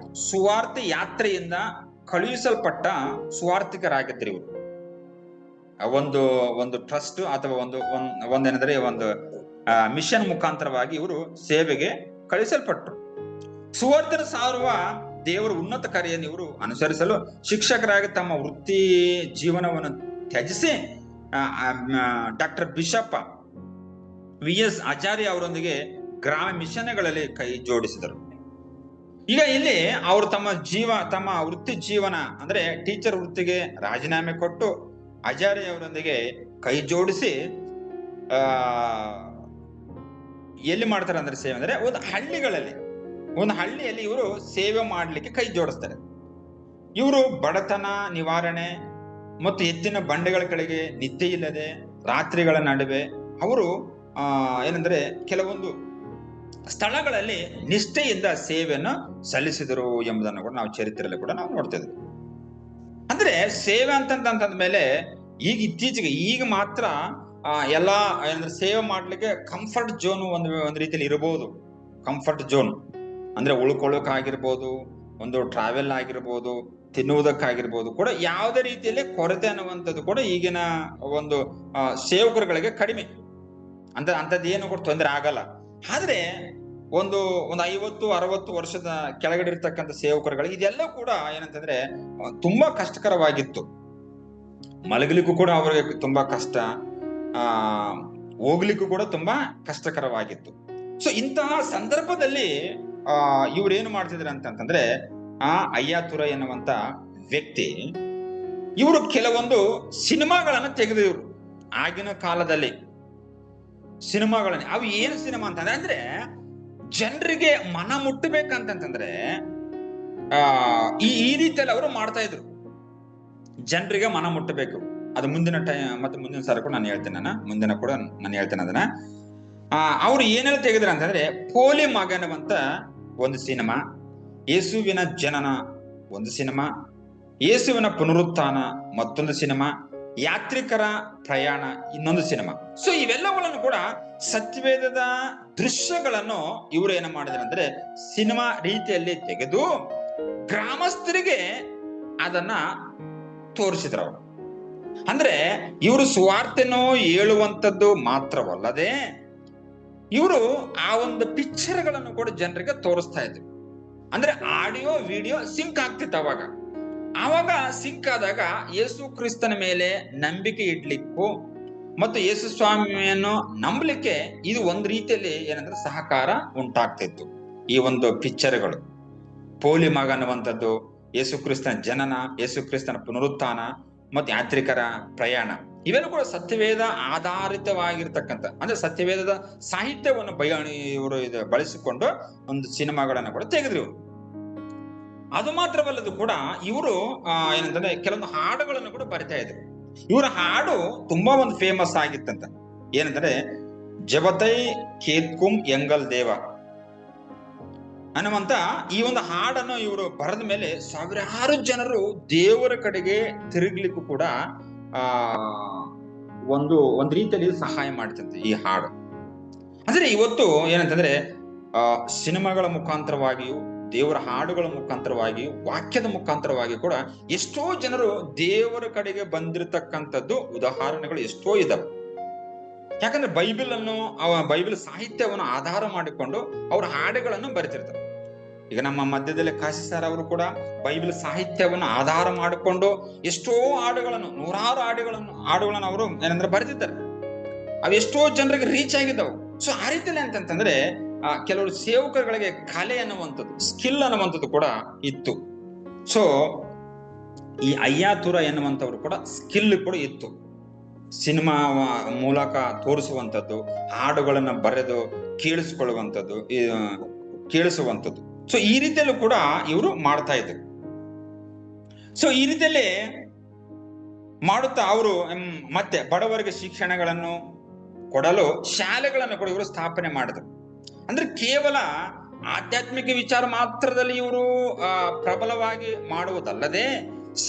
ಸುವಾರ್ತೆ ಯಾತ್ರೆಯಿಂದ ಕಳುಹಿಸಲ್ಪಟ್ಟ ಸುವಾರ್ತಿಕರಾಗಿದ್ರು. ಇವರು ಒಂದು ಟ್ರಸ್ಟ್ ಅಥವಾ ಒಂದೇನಂದ್ರೆ ಒಂದು ಮಿಷನ್ ಮುಖಾಂತರವಾಗಿ ಇವರು ಸೇವೆಗೆ ಕಳುಹಿಸಲ್ಪಟ್ಟರು. ಸುವಾರ್ತೆನ ಸಾರುವ ದೇವರ ಉನ್ನತ ಕಾರ್ಯವನ್ನು ಇವರು ಅನುಸರಿಸಲು ಶಿಕ್ಷಕರಾಗಿ ತಮ್ಮ ವೃತ್ತಿ ಜೀವನವನ್ನು ತ್ಯಜಿಸಿ ಡಾಕ್ಟರ್ ಬಿಷಪ್ಪ VS ಆಚಾರ್ಯ ಅವರೊಂದಿಗೆ ಗ್ರಾಮ ಮಿಷನ್ಗಳಲ್ಲಿ ಕೈ ಜೋಡಿಸಿದರು. ಈಗ ಇಲ್ಲಿ ಅವರು ತಮ್ಮ ವೃತ್ತಿ ಜೀವನ ಅಂದ್ರೆ ಟೀಚರ್ ವೃತ್ತಿಗೆ ರಾಜೀನಾಮೆ ಕೊಟ್ಟು ಆಚಾರ್ಯ ಅವರೊಂದಿಗೆ ಕೈ ಜೋಡಿಸಿ ಎಲ್ಲಿ ಮಾಡ್ತಾರೆ ಅಂದ್ರೆ ಸೇವೆ ಅಂದ್ರೆ ಒಂದು ಹಳ್ಳಿಯಲ್ಲಿ ಇವರು ಸೇವೆ ಮಾಡ್ಲಿಕ್ಕೆ ಕೈ ಜೋಡಿಸ್ತಾರೆ. ಇವರು ಬಡತನ ನಿವಾರಣೆ ಮತ್ತು ಎತ್ತಿನ ಬಂಡೆಗಳ ಕೆಳಗೆ ನಿದ್ದೆ ಇಲ್ಲದೆ ರಾತ್ರಿಗಳ ನಡುವೆ ಅವರು ಏನಂದ್ರೆ ಕೆಲವೊಂದು ಸ್ಥಳಗಳಲ್ಲಿ ನಿಷ್ಠೆಯಿಂದ ಸೇವೆಯನ್ನು ಸಲ್ಲಿಸಿದರು ಎಂಬುದನ್ನು ಕೂಡ ನಾವು ಚರಿತ್ರೆಯಲ್ಲಿ ಕೂಡ ನಾವು ನೋಡ್ತಿದ್ವಿ. ಅಂದ್ರೆ ಸೇವೆ ಅಂತಂದ ಮೇಲೆ ಇತ್ತೀಚೆಗೆ ಈಗ ಮಾತ್ರ ಎಲ್ಲಾ ಏನಂದ್ರೆ ಸೇವೆ ಮಾಡ್ಲಿಕ್ಕೆ ಕಂಫರ್ಟ್ ಝೋನ್ ಒಂದು ರೀತಿಯಲ್ಲಿ ಇರಬಹುದು. ಕಂಫರ್ಟ್ ಝೋನ್ ಅಂದ್ರೆ ಉಳ್ಕೊಳ್ಳೋಕಾಗಿರ್ಬೋದು, ಒಂದು ಟ್ರಾವೆಲ್ ಆಗಿರ್ಬೋದು, ತಿನ್ನುವುದಕ್ಕಾಗಿರ್ಬೋದು ಕೂಡ ಯಾವುದೇ ರೀತಿಯಲ್ಲಿ ಕೊರತೆ ಅನ್ನುವಂಥದ್ದು ಕೂಡ ಈಗಿನ ಒಂದು ಸೇವಕರುಗಳಿಗೆ ಕಡಿಮೆ ಅಂತದ್ದೇನು ಕೂಡ ತೊಂದರೆ ಆಗಲ್ಲ. ಆದ್ರೆ ಒಂದು 50-60 ವರ್ಷದ ಕೆಳಗಡೆ ಇರ್ತಕ್ಕಂಥ ಸೇವಕರುಗಳಿಗೆ ಇದೆಲ್ಲ ಕೂಡ ಏನಂತಂದ್ರೆ ತುಂಬಾ ಕಷ್ಟಕರವಾಗಿತ್ತು. ಮಲಗಲಿಕ್ಕೂ ಕೂಡ ಅವರಿಗೆ ತುಂಬಾ ಕಷ್ಟ, ಹೋಗ್ಲಿಕ್ಕೂ ಕೂಡ ತುಂಬಾ ಕಷ್ಟಕರವಾಗಿತ್ತು. ಸೊ ಇಂತಹ ಸಂದರ್ಭದಲ್ಲಿ ಇವ್ರೇನು ಮಾಡ್ತಿದ್ರು ಅಂತಂದ್ರೆ ಅಯ್ಯಾತುರ ಎನ್ನುವಂತ ವ್ಯಕ್ತಿ ಇವರು ಕೆಲವೊಂದು ಸಿನಿಮಾಗಳನ್ನ ತೆಗೆದಿದ್ರು. ಆಗಿನ ಕಾಲದಲ್ಲಿ ಸಿನಿಮಾಗಳನ್ನ, ಅವು ಏನು ಸಿನಿಮಾ ಅಂತಂದ್ರೆ ಅಂದ್ರೆ ಜನರಿಗೆ ಮನ ಮುಟ್ಟಬೇಕಂತಂದ್ರೆ ಈ ರೀತಿಯಲ್ಲಿ ಅವರು ಮಾಡ್ತಾ ಇದ್ರು. ಜನರಿಗೆ ಮನ ಮುಟ್ಟಬೇಕು. ಅದು ಮುಂದಿನ ಮುಂದಿನ ಸಾರಿ ಕೂಡ ನಾನು ಹೇಳ್ತೇನೆ ಅದನ್ನ. ಅವ್ರು ಏನೆಲ್ಲ ತೆಗೆದ್ರ ಅಂತಂದ್ರೆ ಪೋಲಿ ಮಗನವಂತ ಒಂದು ಸಿನಿಮಾ, ಯೇಸುವಿನ ಜನನ ಒಂದು ಸಿನಿಮಾ, ಯೇಸುವಿನ ಪುನರುತ್ಥಾನ ಮತ್ತೊಂದು ಸಿನಿಮಾ, ಯಾತ್ರಿಕರ ಪ್ರಯಾಣ ಇನ್ನೊಂದು ಸಿನಿಮಾ. ಸೊ ಇವೆಲ್ಲಗಳನ್ನು ಕೂಡ ಸತ್ಯವೇದದ ದೃಶ್ಯಗಳನ್ನು ಇವರು ಏನ ಮಾಡಿದ್ರು ಅಂದ್ರೆ ಸಿನಿಮಾ ರೀತಿಯಲ್ಲಿ ತೆಗೆದು ಗ್ರಾಮಸ್ಥರಿಗೆ ಅದನ್ನ ತೋರಿಸಿದ್ರು. ಅವರು ಅಂದ್ರೆ ಇವರು ಸುವಾರ್ತೆನೋ ಹೇಳುವಂಥದ್ದು ಮಾತ್ರವಲ್ಲದೆ ಇವರು ಆ ಒಂದು ಪಿಕ್ಚರ್ಗಳನ್ನು ಕೂಡ ಜನರಿಗೆ ತೋರಿಸ್ತಾ ಇದ್ರು. ಅಂದ್ರೆ ಆಡಿಯೋ ವಿಡಿಯೋ ಸಿಂಕ್ ಆಗ್ತಿತ್ತು. ಆವಾಗ ಸಿಂಕ್ ಆದಾಗ ಯೇಸು ಕ್ರಿಸ್ತನ ಮೇಲೆ ನಂಬಿಕೆ ಇಡ್ಲಿಕ್ಕೂ ಮತ್ತು ಯೇಸು ಸ್ವಾಮಿಯನ್ನು ನಂಬಲಿಕ್ಕೆ ಇದು ಒಂದು ರೀತಿಯಲ್ಲಿ ಏನಂದ್ರೆ ಸಹಕಾರ ಉಂಟಾಗ್ತಿತ್ತು. ಈ ಒಂದು ಪಿಕ್ಚರ್ಗಳು, ಪೋಲಿ ಮಗ ಅನ್ನುವಂಥದ್ದು, ಯೇಸು ಕ್ರಿಸ್ತನ ಜನನ, ಯೇಸು ಕ್ರಿಸ್ತನ ಪುನರುತ್ಥಾನ ಮತ್ತು ಯಾತ್ರಿಕರ ಪ್ರಯಾಣ, ಇವೆಲ್ಲ ಕೂಡ ಸತ್ಯವೇದ ಆಧಾರಿತವಾಗಿರ್ತಕ್ಕಂಥ ಅಂದ್ರೆ ಸತ್ಯವೇದದ ಸಾಹಿತ್ಯವನ್ನು ಇವರು ಬಳಸಿಕೊಂಡು ಒಂದು ಸಿನಿಮಾಗಳನ್ನು ಕೂಡ ತೆಗೆದ್ರು. ಅದು ಮಾತ್ರವಲ್ಲದು ಕೂಡ ಇವರು ಏನಂತಂದ್ರೆ ಕೆಲವೊಂದು ಹಾಡುಗಳನ್ನು ಕೂಡ ಬರಿತಾ ಇದ್ರು. ಇವರ ಹಾಡು ತುಂಬಾ ಒಂದು ಫೇಮಸ್ ಆಗಿತ್ತಂತ. ಏನಂದ್ರೆ ಜಬತೈ ಕೇತ್ಕುಂ ಎಂಗಲ್ ದೇವ ಅನ್ನುವಂತ ಈ ಒಂದು ಹಾಡನ್ನು ಇವರು ಬರೆದ ಮೇಲೆ ಸಾವಿರಾರು ಜನರು ದೇವರ ಕಡೆಗೆ ತಿರುಗ್ಲಿಕ್ಕೂ ಕೂಡ ಒಂದು ರೀತಿಯಲ್ಲಿ ಸಹಾಯ ಮಾಡ್ತಂತೆ ಈ ಹಾಡು. ಅಂದ್ರೆ ಇವತ್ತು ಏನಂತಂದ್ರೆ ಸಿನಿಮಾಗಳ ಮುಖಾಂತರವಾಗಿಯೂ ದೇವರ ಹಾಡುಗಳ ಮುಖಾಂತರವಾಗಿಯೂ ವಾಕ್ಯದ ಮುಖಾಂತರವಾಗಿ ಕೂಡ ಎಷ್ಟೋ ಜನರು ದೇವರ ಕಡೆಗೆ ಬಂದಿರತಕ್ಕಂಥದ್ದು ಉದಾಹರಣೆಗಳು ಎಷ್ಟೋ ಇದಾವೆ. ಯಾಕಂದ್ರೆ ಬೈಬಲ್ ಸಾಹಿತ್ಯವನ್ನು ಆಧಾರ ಮಾಡಿಕೊಂಡು ಅವರ ಹಾಡುಗಳನ್ನು ಬರೆತಿರ್ತಾರೆ. ಈಗ ನಮ್ಮ ಮಧ್ಯದಲ್ಲಿ ಕಾಶಿ ಸರ್ ಅವರು ಕೂಡ ಬೈಬಲ್ ಸಾಹಿತ್ಯವನ್ನು ಆಧಾರ ಮಾಡಿಕೊಂಡು ಎಷ್ಟೋ ಹಾಡುಗಳನ್ನು, ನೂರಾರು ಹಾಡುಗಳನ್ನು ಅವರು ಏನಂದ್ರೆ ಬರೆದಿದ್ದಾರೆ. ಅವು ಎಷ್ಟೋ ಜನರಿಗೆ ರೀಚ್ ಆಗಿದ್ದಾವೆ. ಸೊ ಆ ರೀತಿಯಲ್ಲಿ ಅಂತಂತಂದ್ರೆ ಕೆಲವರು ಸೇವಕರುಗಳಿಗೆ ಕಲೆ ಅನ್ನುವಂಥದ್ದು, ಸ್ಕಿಲ್ ಅನ್ನುವಂಥದ್ದು ಕೂಡ ಇತ್ತು. ಸೊ ಈ ಅಯ್ಯಾತುರ ಎನ್ನುವಂಥವ್ರು ಕೂಡ ಸ್ಕಿಲ್ ಕೂಡ ಇತ್ತು. ಸಿನಿಮಾ ಮೂಲಕ ತೋರಿಸುವಂಥದ್ದು, ಹಾಡುಗಳನ್ನ ಬರೆದು ಕೇಳಿಸುವಂಥದ್ದು. ಸೊ ಈ ರೀತಿಯಲ್ಲೂ ಕೂಡ ಇವರು ಮಾಡ್ತಾ ಇದ್ರು. ಸೊ ಈ ರೀತಿಯಲ್ಲಿ ಮಾಡುತ್ತಾ ಅವರು ಮತ್ತೆ ಬಡವರಿಗೆ ಶಿಕ್ಷಣಗಳನ್ನು ಕೊಡಲು ಶಾಲೆಗಳನ್ನು ಕೂಡ ಇವರು ಸ್ಥಾಪನೆ ಮಾಡಿದ್ರು. ಅಂದ್ರೆ ಕೇವಲ ಆಧ್ಯಾತ್ಮಿಕ ವಿಚಾರ ಮಾತ್ರದಲ್ಲಿ ಇವರು ಪ್ರಬಲವಾಗಿ ಮಾಡುವುದಲ್ಲದೆ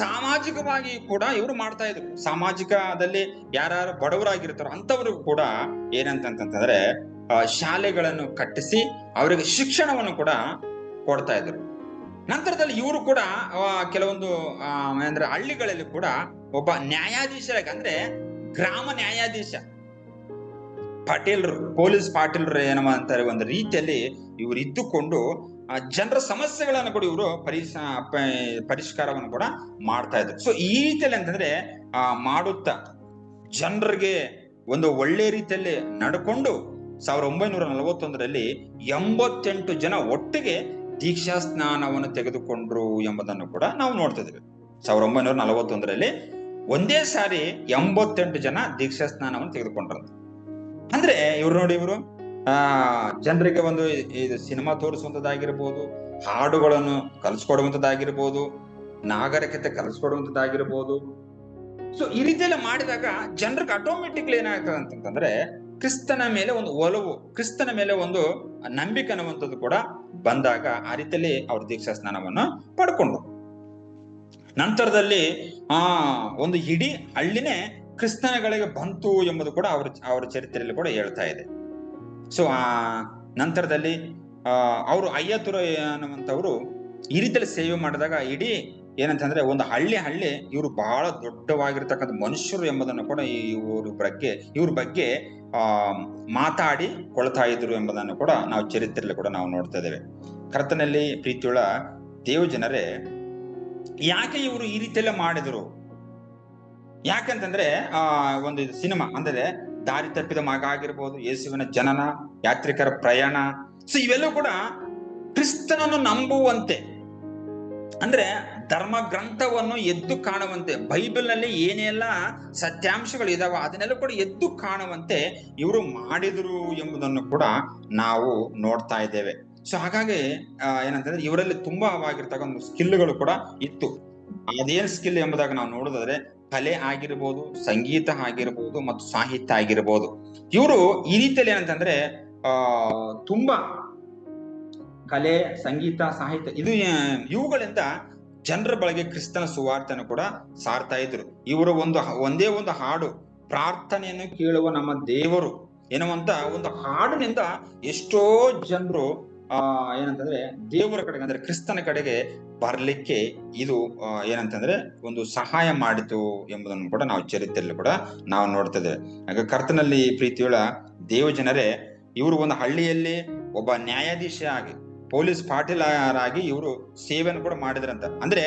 ಸಾಮಾಜಿಕವಾಗಿ ಕೂಡ ಇವರು ಮಾಡ್ತಾ ಇದ್ರು. ಸಾಮಾಜಿಕದಲ್ಲಿ ಯಾರು ಬಡವರಾಗಿರ್ತಾರೋ ಅಂತವ್ರಿಗೂ ಕೂಡ ಏನಂತಂತಂದ್ರೆ ಶಾಲೆಗಳನ್ನು ಕಟ್ಟಿಸಿ ಅವರಿಗೆ ಶಿಕ್ಷಣವನ್ನು ಕೂಡ ಕೊಡ್ತಾ ಇದ್ರು. ನಂತರದಲ್ಲಿ ಇವರು ಕೂಡ ಕೆಲವೊಂದು ಅಂದ್ರೆ ಹಳ್ಳಿಗಳಲ್ಲಿ ಕೂಡ ಒಬ್ಬ ನ್ಯಾಯಾಧೀಶರಾಗಿ, ಅಂದ್ರೆ ಗ್ರಾಮ ನ್ಯಾಯಾಧೀಶ, ಪೊಲೀಸ್ ಪಾಟೀಲರು ಏನಂತಾರೆ ಒಂದು ರೀತಿಯಲ್ಲಿ ಇವರು ಇದ್ದುಕೊಂಡು ಜನರ ಸಮಸ್ಯೆಗಳನ್ನು ಕೂಡ ಇವರು ಪರಿಷ್ಕಾರವನ್ನು ಕೂಡ ಮಾಡ್ತಾ ಇದ್ರು. ಸೊ ಈ ರೀತಿಯಲ್ಲಿ ಅಂತಂದ್ರೆ ಮಾಡುತ್ತಾ ಜನರಿಗೆ ಒಂದು ಒಳ್ಳೆ ರೀತಿಯಲ್ಲಿ ನಡ್ಕೊಂಡು 1941ರಲ್ಲಿ 88 ಜನ ಒಟ್ಟಿಗೆ ದೀಕ್ಷಾ ಸ್ನಾನವನ್ನು ತೆಗೆದುಕೊಂಡ್ರು ಎಂಬುದನ್ನು ಕೂಡ ನಾವು ನೋಡ್ತಾ ಇದ್ದೀವಿ. 1941ರಲ್ಲಿ ಒಂದೇ ಸಾರಿ 88 ಜನ ದೀಕ್ಷಾ ಸ್ನಾನವನ್ನು ತೆಗೆದುಕೊಂಡ್ರಂತ. ಅಂದ್ರೆ ಇವ್ರು ನೋಡಿ, ಇವರು ಜನರಿಗೆ ಒಂದು ಇದು ಸಿನಿಮಾ ತೋರಿಸುವಂತದ್ದಾಗಿರ್ಬೋದು, ಹಾಡುಗಳನ್ನು ಕಲಿಸ್ಕೊಡುವಂತದ್ದಾಗಿರ್ಬೋದು, ನಾಗರಿಕತೆ ಕಲಿಸ್ಕೊಡುವಂತದ್ದಾಗಿರ್ಬೋದು. ಸೊ ಈ ರೀತಿಯೆಲ್ಲ ಮಾಡಿದಾಗ ಜನರಿಗೆ ಆಟೋಮೆಟಿಕ್ಲಿ ಏನಾಗ್ತದೆ ಅಂತಂದ್ರೆ ಕ್ರಿಸ್ತನ ಮೇಲೆ ಒಂದು ಒಲವು, ಕ್ರಿಸ್ತನ ಮೇಲೆ ಒಂದು ನಂಬಿಕೆ ಅನ್ನುವಂಥದ್ದು ಕೂಡ ಬಂದಾಗ ಆ ರೀತಿಯಲ್ಲಿ ಅವ್ರ ದೀಕ್ಷಾ ಸ್ನಾನವನ್ನು ಪಡ್ಕೊಂಡ್ರು. ನಂತರದಲ್ಲಿ ಒಂದು ಇಡೀ ಹಳ್ಳಿನೇ ಕ್ರಿಸ್ತನಗಳಿಗೆ ಬಂತು ಎಂಬುದು ಕೂಡ ಅವರ ಚರಿತ್ರೆಯಲ್ಲಿ ಕೂಡ ಹೇಳ್ತಾ ಇದೆ. ಸೊ ನಂತರದಲ್ಲಿ ಅವರು ಅಯ್ಯತುರೈ ಅನ್ನುವಂಥವ್ರು ಈ ರೀತಿಯಲ್ಲಿ ಸೇವೆ ಮಾಡಿದಾಗ ಇಡೀ ಏನಂತಂದ್ರೆ ಒಂದು ಹಳ್ಳಿ ಇವರು ಬಹಳ ದೊಡ್ಡವಾಗಿರ್ತಕ್ಕಂಥ ಮನುಷ್ಯರು ಎಂಬುದನ್ನು ಕೂಡ ಇವ್ರ ಬಗ್ಗೆ ಮಾತಾಡಿ ಕೊಳ್ತಾ ಇದ್ರು ಎಂಬುದನ್ನು ಕೂಡ ನಾವು ಚರಿತ್ರೆಯಲ್ಲಿ ಕೂಡ ನಾವು ನೋಡ್ತಾ ಇದ್ದೇವೆ. ಕರ್ತನಲ್ಲಿ ಪ್ರೀತಿಯುಳ್ಳ ದೇವ ಜನರೇ, ಯಾಕೆ ಇವರು ಈ ರೀತಿಯೆಲ್ಲ ಮಾಡಿದ್ರು? ಯಾಕಂತಂದ್ರೆ ಒಂದು ಸಿನಿಮಾ ಅಂದ್ರೆ ದಾರಿ ತಪ್ಪಿದ ಮಗ ಆಗಿರ್ಬೋದು, ಯೇಸುವಿನ ಜನನ, ಯಾತ್ರಿಕರ ಪ್ರಯಾಣ, ಸೊ ಇವೆಲ್ಲ ಕೂಡ ಕ್ರಿಸ್ತನನ್ನು ನಂಬುವಂತೆ, ಅಂದ್ರೆ ಧರ್ಮ ಗ್ರಂಥವನ್ನು ಎದ್ದು ಕಾಣುವಂತೆ, ಬೈಬಲ್ ನಲ್ಲಿ ಏನೆಲ್ಲ ಸತ್ಯಾಂಶಗಳು ಇದಾವ ಅದನ್ನೆಲ್ಲ ಕೂಡ ಎದ್ದು ಕಾಣುವಂತೆ ಇವರು ಮಾಡಿದ್ರು ಎಂಬುದನ್ನು ಕೂಡ ನಾವು ನೋಡ್ತಾ ಇದ್ದೇವೆ. ಸೊ ಹಾಗಾಗಿ ಏನಂತಂದ್ರೆ ಇವರಲ್ಲಿ ತುಂಬಾವಾಗಿರ್ತಕ್ಕಂಥ ಸ್ಕಿಲ್ಗಳು ಕೂಡ ಇತ್ತು. ಅದೇನ್ ಸ್ಕಿಲ್ ಎಂಬುದಾಗಿ ನಾವು ನೋಡೋದಾದ್ರೆ ಕಲೆ ಆಗಿರ್ಬೋದು, ಸಂಗೀತ ಆಗಿರ್ಬೋದು ಮತ್ತು ಸಾಹಿತ್ಯ ಆಗಿರ್ಬೋದು. ಇವರು ಈ ರೀತಿಯಲ್ಲಿ ಏನಂತಂದ್ರೆ ತುಂಬಾ ಕಲೆ, ಸಂಗೀತ, ಸಾಹಿತ್ಯ ಇವುಗಳಿಂದ ಜನರ ಬಳಿಗೆ ಕ್ರಿಸ್ತನ ಸುವಾರ್ತೆಯನ್ನು ಕೂಡ ಸಾರ್ತಾ ಇದ್ರು. ಇವರು ಒಂದೇ ಒಂದು ಹಾಡು, ಪ್ರಾರ್ಥನೆಯನ್ನು ಕೇಳುವ ನಮ್ಮ ದೇವರು ಎನ್ನುವಂತ ಒಂದು ಹಾಡಿನಿಂದ ಎಷ್ಟೋ ಜನರು ಏನಂತಂದ್ರೆ ದೇವರ ಕಡೆಗೆ ಅಂದ್ರೆ ಕ್ರಿಸ್ತನ ಕಡೆಗೆ ಬರ್ಲಿಕ್ಕೆ ಇದು ಏನಂತಂದ್ರೆ ಒಂದು ಸಹಾಯ ಮಾಡಿತು ಎಂಬುದನ್ನು ಕೂಡ ನಾವು ಚರಿತ್ರೆಯಲ್ಲಿ ಕೂಡ ನಾವು ನೋಡ್ತಾ ಇದ್ದೇವೆ. ಹಾಗೆ ಕರ್ತನಲ್ಲಿ ಪ್ರೀತಿಯುಳ್ಳ ದೇವ ಜನರೇ, ಇವರು ಒಂದು ಹಳ್ಳಿಯಲ್ಲಿ ಒಬ್ಬ ನ್ಯಾಯಾಧೀಶ ಆಗಿ, ಪೊಲೀಸ್ ಪಾಟೀಲರಾಗಿ ಇವರು ಸೇವೆಯನ್ನು ಕೂಡ ಮಾಡಿದ್ರಂತ. ಅಂದ್ರೆ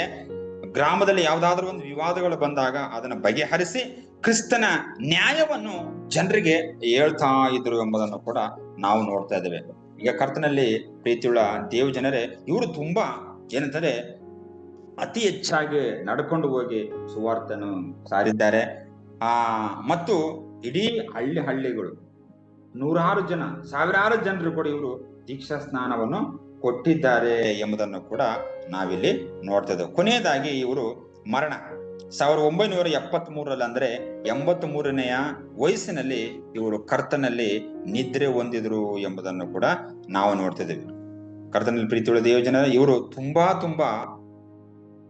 ಗ್ರಾಮದಲ್ಲಿ ಯಾವ್ದಾದ್ರು ಒಂದು ವಿವಾದಗಳು ಬಂದಾಗ ಅದನ್ನ ಬಗೆಹರಿಸಿ ಕ್ರಿಸ್ತನ ನ್ಯಾಯವನ್ನು ಜನರಿಗೆ ಹೇಳ್ತಾ ಇದ್ರು ಎಂಬುದನ್ನು ಕೂಡ ನಾವು ನೋಡ್ತಾ ಇದ್ದೇವೆ. ಈಗ ಕರ್ತನಲ್ಲಿ ಪ್ರೀತಿಯುಳ್ಳ ದೇವ ಜನರೇ, ಇವರು ತುಂಬಾ ಏನಂತಾರೆ ಅತಿ ಹೆಚ್ಚಾಗಿ ನಡ್ಕೊಂಡು ಹೋಗಿ ಸುವಾರ್ತೆಯನ್ನು ಸಾರಿದ್ದಾರೆ. ಮತ್ತು ಇಡೀ ಹಳ್ಳಿಗಳು ನೂರಾರು ಜನ, ಸಾವಿರಾರು ಜನರು ಕೂಡ ಇವರು ದೀಕ್ಷಾ ಸ್ನಾನವನ್ನು ಕೊಟ್ಟಿದ್ದಾರೆ ಎಂಬುದನ್ನು ಕೂಡ ನಾವಿಲ್ಲಿ ನೋಡ್ತಾ ಇದ್ದೇವೆ. ಕೊನೆಯದಾಗಿ ಇವರು ಮರಣ 1973ರಲ್ಲಿ ಅಂದ್ರೆ 83ನೆಯ ವಯಸ್ಸಿನಲ್ಲಿ ಇವರು ಕರ್ತನಲ್ಲಿ ನಿದ್ರೆ ಹೊಂದಿದ್ರು ಎಂಬುದನ್ನು ಕೂಡ ನಾವು ನೋಡ್ತಿದ್ದೀವಿ. ಕರ್ತನಲ್ಲಿ ಪ್ರೀತಿಯುಳ್ಳ ದೇವ ಜನರ, ಇವರು ತುಂಬಾ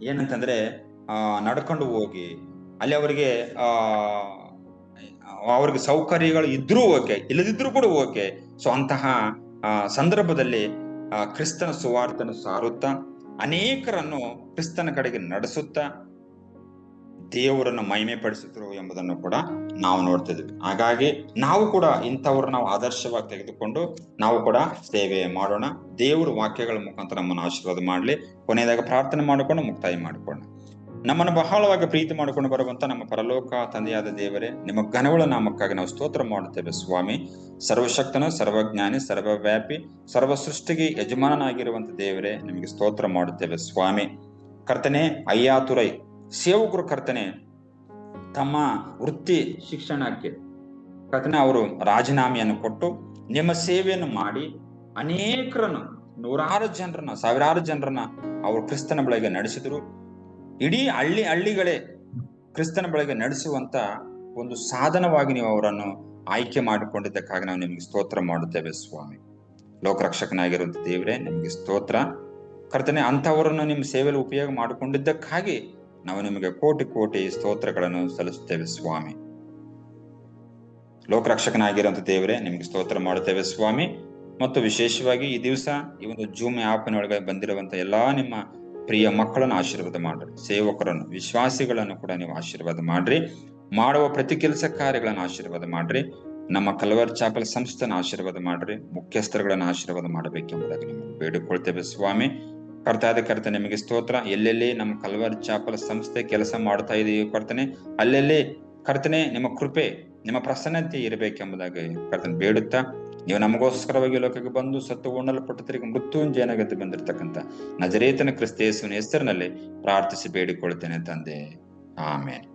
ಏನಂತಂದ್ರೆ ನಡ್ಕೊಂಡು ಹೋಗಿ ಅಲ್ಲಿ ಅವ್ರಿಗೆ ಸೌಕರ್ಯಗಳು ಇದ್ರೂ ಓಕೆ, ಇಲ್ಲದಿದ್ರು ಕೂಡ ಓಕೆ. ಸೊ ಅಂತಹ ಸಂದರ್ಭದಲ್ಲಿ ಕ್ರಿಸ್ತನ ಸುವಾರ್ತೆಯನ್ನು ಸಾರುತ್ತಾ ಅನೇಕರನ್ನು ಕ್ರಿಸ್ತನ ಕಡೆಗೆ ನಡೆಸುತ್ತಾ ದೇವರನ್ನು ಮಹಿಮೆ ಪಡಿಸಿದ್ರು ಎಂಬುದನ್ನು ಕೂಡ ನಾವು ನೋಡ್ತಿದ್ವಿ. ಹಾಗಾಗಿ ನಾವು ಕೂಡ ಇಂಥವ್ರನ್ನ ನಾವು ಆದರ್ಶವಾಗಿ ತೆಗೆದುಕೊಂಡು ನಾವು ಕೂಡ ಸೇವೆ ಮಾಡೋಣ. ದೇವರ ವಾಕ್ಯಗಳ ಮುಖಾಂತರ ನಮ್ಮನ್ನು ಆಶೀರ್ವಾದ ಮಾಡ್ಲಿ. ಕೊನೆಯದಾಗ ಪ್ರಾರ್ಥನೆ ಮಾಡಿಕೊಂಡು ಮುಕ್ತಾಯ ಮಾಡಿಕೊಳ್ಳೋಣ. ನಮ್ಮನ್ನು ಬಹಳವಾಗಿ ಪ್ರೀತಿ ಮಾಡಿಕೊಂಡು ಬರುವಂತ ನಮ್ಮ ಪರಲೋಕ ತಂದೆಯಾದ ದೇವರೇ, ನಿಮ್ಮ ಘನವುಳ್ಳ ನಾಮಕ್ಕಾಗಿ ನಾವು ಸ್ತೋತ್ರ ಮಾಡುತ್ತೇವೆ ಸ್ವಾಮಿ. ಸರ್ವಶಕ್ತನು, ಸರ್ವಜ್ಞಾನಿ, ಸರ್ವವ್ಯಾಪಿ, ಸರ್ವ ಸೃಷ್ಟಿಗೆ ಯಜಮಾನನಾಗಿರುವಂತ ದೇವರೇ, ನಿಮಗೆ ಸ್ತೋತ್ರ ಮಾಡುತ್ತೇವೆ ಸ್ವಾಮಿ. ಕರ್ತನೆ, ಅಯ್ಯಾತುರೈ ಸೇವಕರು ಕರ್ತನೆ ತಮ್ಮ ವೃತ್ತಿ ಶಿಕ್ಷಣಕ್ಕೆ ಕರ್ತನೆ ಅವರು ರಾಜೀನಾಮೆಯನ್ನು ಕೊಟ್ಟು ನಿಮ್ಮ ಸೇವೆಯನ್ನು ಮಾಡಿ ಅನೇಕರನ್ನು, ನೂರಾರು ಜನರನ್ನ, ಸಾವಿರಾರು ಜನರನ್ನ ಅವರು ಕ್ರಿಸ್ತನ ಬಳಿಗೆ ನಡೆಸಿದ್ರು. ಇಡೀ ಹಳ್ಳಿಗಳೇ ಕ್ರಿಸ್ತನ ಬಳಿಗೆ ನಡೆಸುವಂತ ಒಂದು ಸಾಧನವಾಗಿ ನೀವು ಅವರನ್ನು ಆಯ್ಕೆ ಮಾಡಿಕೊಂಡಿದ್ದಕ್ಕಾಗಿ ನಾವು ನಿಮಗೆ ಸ್ತೋತ್ರ ಮಾಡುತ್ತೇವೆ ಸ್ವಾಮಿ. ಲೋಕರಕ್ಷಕನಾಗಿರುವಂತ ದೇವರೇ, ನಿಮಗೆ ಸ್ತೋತ್ರ ಕರ್ತನೆ. ಅಂಥವರನ್ನು ನಿಮ್ಮ ಸೇವೆಯಲ್ಲಿ ಉಪಯೋಗ ಮಾಡಿಕೊಂಡಿದ್ದಕ್ಕಾಗಿ ನಾವು ನಿಮಗೆ ಕೋಟಿ ಸ್ತೋತ್ರಗಳನ್ನು ಸಲ್ಲಿಸುತ್ತೇವೆ ಸ್ವಾಮಿ. ಲೋಕರಕ್ಷಕನಾಗಿರುವಂತ ದೇವರೇ, ನಿಮಗೆ ಸ್ತೋತ್ರ ಮಾಡುತ್ತೇವೆ ಸ್ವಾಮಿ. ಮತ್ತು ವಿಶೇಷವಾಗಿ ಈ ದಿವಸ ಈ ಒಂದು ಜೂಮ್ ಆ್ಯಪ್ನೊಳಗೆ ಬಂದಿರುವಂತ ಎಲ್ಲಾ ನಿಮ್ಮ ಪ್ರಿಯ ಮಕ್ಕಳನ್ನು ಆಶೀರ್ವಾದ ಮಾಡ್ರಿ. ಸೇವಕರನ್ನು, ವಿಶ್ವಾಸಿಗಳನ್ನು ಕೂಡ ನೀವು ಆಶೀರ್ವಾದ ಮಾಡ್ರಿ. ಮಾಡುವ ಪ್ರತಿ ಕೆಲಸ ಕಾರ್ಯಗಳನ್ನು ಆಶೀರ್ವಾದ ಮಾಡ್ರಿ. ನಮ್ಮ ಕಲ್ವರ್ ಚಾಪಲ್ ಸಂಸ್ಥೆನ ಆಶೀರ್ವಾದ ಮಾಡ್ರಿ. ಮುಖ್ಯಸ್ಥರುಗಳನ್ನು ಆಶೀರ್ವಾದ ಮಾಡಬೇಕೆಂಬುದಾಗಿ ನಿಮ್ಮನ್ನು ಬೇಡಿಕೊಳ್ತೇವೆ ಸ್ವಾಮಿ. ಕರ್ತ ನಿಮಗೆ ಸ್ತೋತ್ರ. ಎಲ್ಲೆಲ್ಲಿ ನಮ್ಮ ಕಲ್ವರ್ ಚಾಪಲ್ ಸಂಸ್ಥೆ ಕೆಲಸ ಮಾಡ್ತಾ ಇದೆಯೋ ಕರ್ತನೆ, ಅಲ್ಲೆಲ್ಲಿ ಕರ್ತನೆ ನಿಮ್ಮ ಕೃಪೆ, ನಿಮ್ಮ ಪ್ರಸನ್ನತೆ ಇರಬೇಕೆಂಬುದಾಗಿ ಕರ್ತನೆ ಬೇಡುತ್ತಾ, ನೀವು ನಮಗೋಸ್ಕರವಾಗಿ ಲೋಕಕ್ಕೆ ಬಂದು ಸತ್ತು ಉಣ್ಣಲ್ಪಟ್ಟ ತಿರುಗಿ ಮೃತ್ಯುಂಜಯನಾಗತ್ತೆ ಬಂದಿರತಕ್ಕಂಥ ನಜರೇತನ ಕ್ರಿಸ್ತ ಯೇಸುವಿನ ಹೆಸರಿನಲ್ಲಿ ಪ್ರಾರ್ಥಿಸಿ ಬೇಡಿಕೊಳ್ತೇನೆ ತಂದೆ, ಆಮೇಲೆ.